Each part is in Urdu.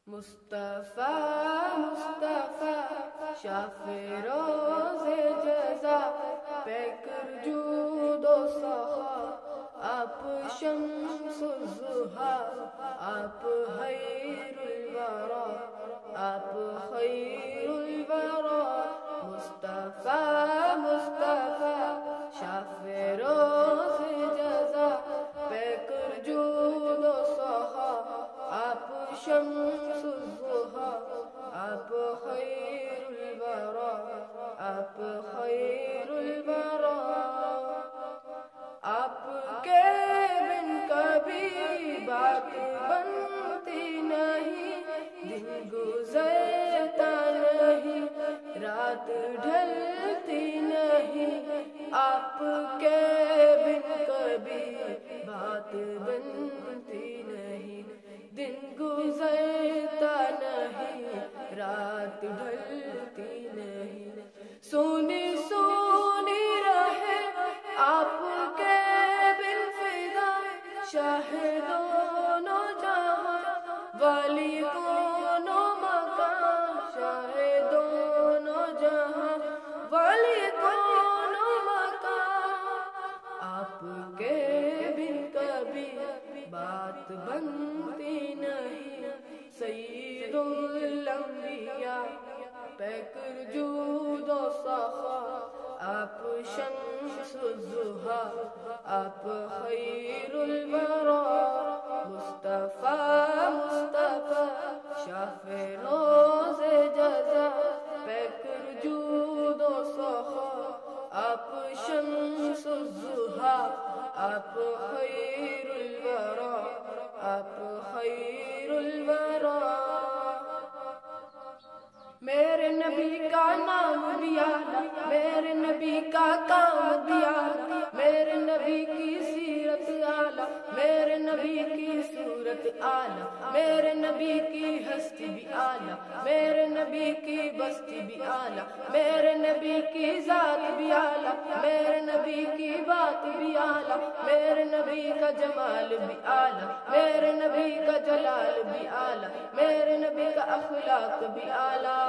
مصطفیٰ مصطفیٰ شاف روز جزا پیکر جود و سخا آپ شمس الضحا آپ خیر الورا آپ خیر الورا مصطفیٰ مصطفیٰ شاف روز جزا پیکر جود و سخا آپ شمس الضحا آپ خیر الورا آپ خیر الورا آپ کے بن کبھی بات بنتی نہیں دن گزرتا نہیں رات ڈھلتی نہیں آپ کے بن کبھی بات بنتی نہیں دن گزرتا نہیں رات ڈھلتی نہیں سونی سونی رہے آپ کے بن فدا شاہ دونوں جہاں والی دونوں مکان شاہ دونوں جہاں والی دونوں مکان آپ کے بن کبھی بات بنتی نہیں سید الانبیاء پیکر جود و سخا آپ شمس الضحا آپ خیر الورا مصطفیٰ مصطفیٰ شاف روز جزا پیکر جود و سخا آپ شمس الضحا آپ خیر الورا آپ خیر الورا میرے نبی کا نام بھی اعلیٰ میرے نبی کا کام بھی اعلیٰ میرے نبی کی سیرت اعلیٰ میرے نبی کی صورت اعلیٰ میرے نبی کی ہستی بھی اعلیٰ میرے نبی کی بستی بھی اعلیٰ میرے نبی کی ذات بھی اعلیٰ میرے نبی کی بات بھی اعلیٰ میرے نبی کا جمال بھی اعلیٰ میرے نبی کا جلال بھی اعلیٰ میرے نبی کا اخلاق بھی اعلیٰ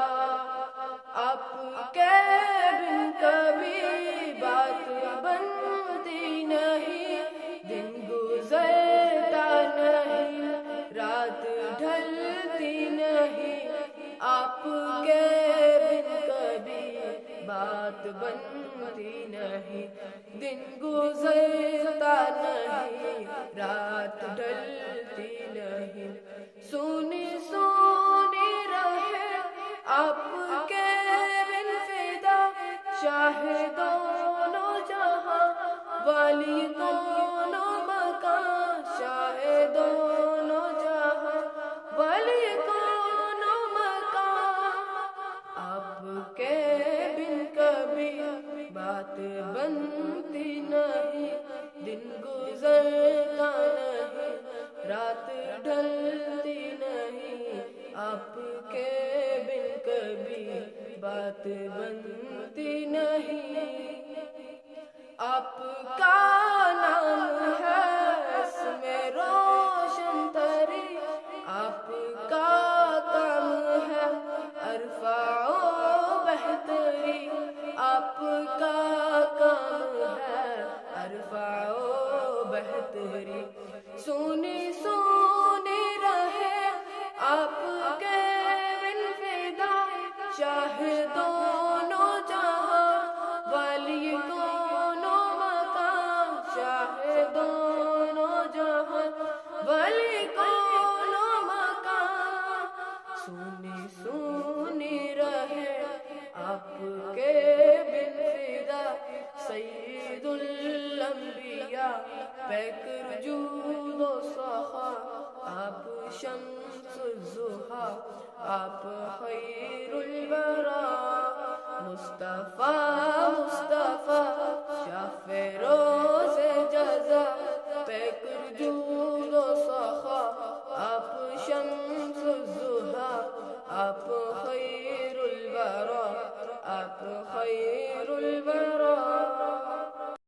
آپ کے بن کبھی بات بنتی نہیں دن گزرتا نہیں رات ڈھلتی نہیں آپ کے بن کبھی بات بنتی نہیں دن گزرتا نہیں رات ڈھلتی نہیں سونی سونی رہے آپ کے بن فدا شاہ دونوں جہاں والی دونوں مکان شاہ دونوں جہاں والی دونوں مکان آپ کے بن کبھی بات بنتی نہیں دن گزرتا نہیں رات ڈھلتی نہیں آپ کے بن کبھی بات بنتی نہیں آپ کا نام ہے اس میں روشن تری آپ کا کام ہے ارفع و بہتری آپ کا کام ہے ارفع و بہتری سونی سونی رہے آپ کے بن فدا شاہ دونوں جہاں والی دونوں مکان شاہ دونوں جہاں والی دونوں مکان سونی سونی رہے آپ کے بن فدا سید الانبیاء پیکر جود و سخا آپ شمس الضحا آپ خیر الورا مصطفیٰ مصطفیٰ شاف روز